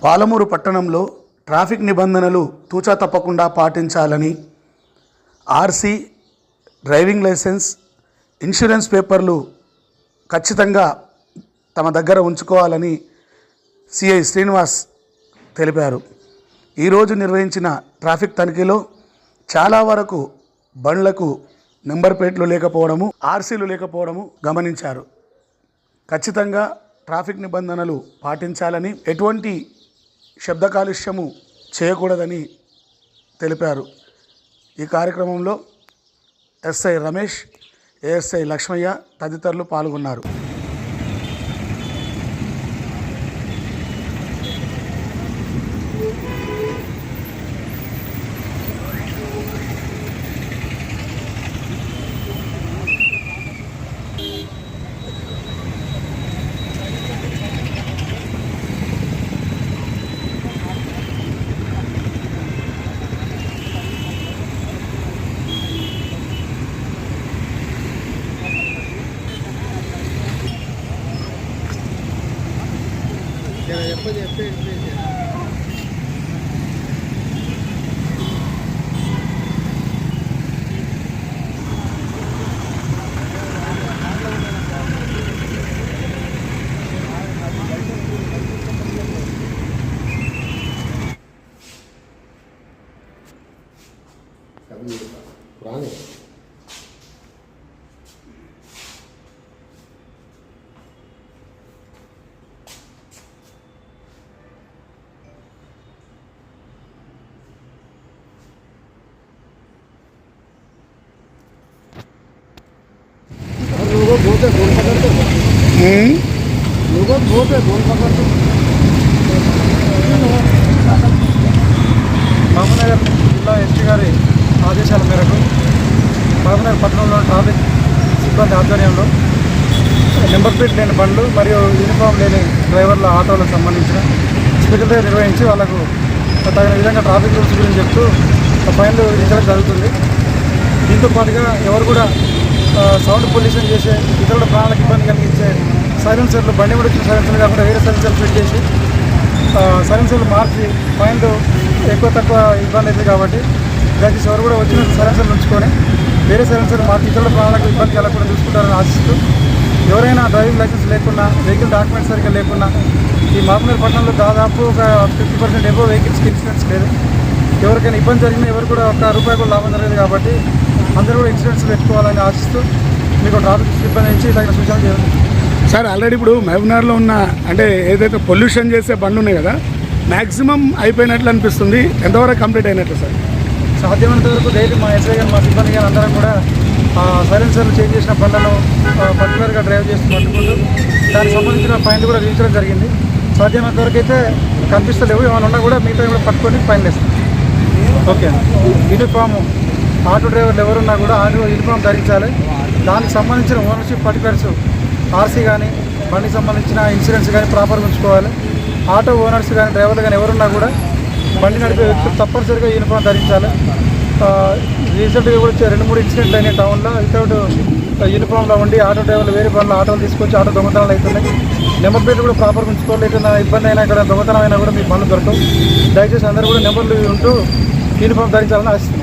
పాలమూరు పట్టణంలో ట్రాఫిక్ నిబంధనలు తూచా తప్పకుండా పాటించాలని ఆర్సీ, డ్రైవింగ్ లైసెన్స్, ఇన్సూరెన్స్ పేపర్లు ఖచ్చితంగా తమ దగ్గర ఉంచుకోవాలని సిఐ శ్రీనివాస్ తెలిపారు. ఈరోజు నిర్వహించిన ట్రాఫిక్ తనిఖీలో చాలా వరకు బండ్లకు నెంబర్ ప్లేట్లు లేకపోవడము, ఆర్సీలు లేకపోవడము గమనించారు. ఖచ్చితంగా ట్రాఫిక్ నిబంధనలు పాటించాలని, ఎటువంటి శబ్ద కాలుష్యము చేయకూడదని తెలిపారు. ఈ కార్యక్రమంలో ఎస్ఐ రమేష్, ఏఎస్ఐ లక్ష్మయ్య తదితరులు పాల్గొన్నారు. రాని लोगों बहुत है फोन पकड़ते लोगों बहुत है फोन पकड़ते మహబూబ్నగర్ జిల్లా ఎస్పీ గారి ఆదేశాల మేరకు మహబూబ్నగర్ పట్టణంలో ట్రాఫిక్ సిబ్బంది ఆధ్వర్యంలో నెంబర్ ప్లేట్ లేని బండ్లు మరియు యూనిఫామ్ లేని డ్రైవర్ల ఆటోలకు సంబంధించిన స్పెషల్గా నిర్వహించి వాళ్ళకు తగిన విధంగా ట్రాఫిక్ రూల్స్ గురించి చెప్తూ ఫైన్లు విధించడం జరుగుతుంది. దీంతో పాటుగా ఎవరు కూడా సౌండ్ పొల్యూషన్ చేసే, ఇతరుల ప్రాణాలకు ఇబ్బంది కలిగించే సైలెన్సర్లు, బండి కూడా వచ్చిన సైలెన్సర్లు కాకుండా వేరే సైలెన్సర్లు ఫిట్ చేసి సైలెన్సర్లు మార్చి ఫైన్లు ఎక్కువ తక్కువ ఇబ్బంది అవుతుంది. కాబట్టి దయచేసి ఎవరు కూడా వచ్చిన సైలెన్సర్లు ఉంచుకొని వేరే సైలెన్సర్లు మార్చి ఇతరుల ప్రాణాలకు ఇబ్బంది కలగకుండా చూసుకుంటారని ఆశిస్తూ, ఎవరైనా డ్రైవింగ్ లైసెన్స్ లేకున్నా, వెహికల్ డాక్యుమెంట్స్ సరిగ్గా లేకున్నా, ఈ మహబూబ్నగర్ పట్టణంలో దాదాపు ఒక 50% ఎబో వెహికల్స్కి ఇన్సూరెన్స్ లేదు. ఎవరికైనా ఇబ్బంది జరిగినా ఎవరు కూడా ₹1 కూడా లాభం జరగదు. కాబట్టి అందరూ కూడా ఇన్సూరెన్స్ పెట్టుకోవాలని ఆశిస్తూ మీకు ట్రాఫిక్ సిబ్బంది నుంచి తగిన సూచనలు చేయాలి. సార్, ఆల్రెడీ ఇప్పుడు మహబూబ్నగర్లో ఉన్న అంటే ఏదైతే పొల్యూషన్ చేసే బండ్లు ఉన్నాయి కదా, మ్యాక్సిమం అయిపోయినట్లు అనిపిస్తుంది. ఎంతవరకు కంప్లీట్ అయినట్లు సార్? సాధ్యమైనంత వరకు డైలీ మా ఎస్ఐ కానీ మా సిబ్బంది కానీ అందరం కూడా సైలెన్సర్లు చేంజ్ చేసిన బండ్లను పర్టికులర్గా డ్రైవ్ చేసి పట్టుకుంటూ దానికి సంబంధించిన ఫైన్లు కూడా విధించడం జరిగింది. సాధ్యమైనంత వరకు అయితే కనిపిస్తలేవు, ఏమైనా ఉన్నా కూడా మిగతా కూడా పట్టుకొని ఫైన్ వేస్తాం. ఓకే. యూనిఫాము ఆటో డ్రైవర్లు ఎవరున్నా కూడా యూనిఫామ్ ధరించాలి. దానికి సంబంధించిన ఓనర్షిప్ పర్టికులర్స్, ఆర్సీ కానీ బండికి సంబంధించిన ఇన్సూరెన్స్ కానీ ప్రాపర్గా ఉంచుకోవాలి. ఆటో ఓనర్స్ కానీ డ్రైవర్లు కానీ ఎవరున్నా కూడా బండి నడిపే వ్యక్తులు తప్పనిసరిగా యూనిఫామ్ ధరించాలి. రీసెంట్గా కూడా 2-3 ఇన్సిడెంట్లు అయినాయి టౌన్లో. వితౌట్ యూనిఫామ్లో ఉండి ఆటో డ్రైవర్లు వేరే బండ్లు ఆటోలు తీసుకొచ్చి ఆటో దొంగతనాలు అవుతున్నాయి. నెంబర్ ప్లేట్లు కూడా ప్రాపర్గా ఉంచుకోవాలి. ఏదైనా ఇబ్బంది అయినా ఇక్కడ దొంగతనం అయినా కూడా మీ బండ్లు దొరకవు. దయచేసి అందరూ కూడా నెంబర్లు ఉంటూ యూనిఫామ్ ధరించాలని ఆశిస్తున్నాను.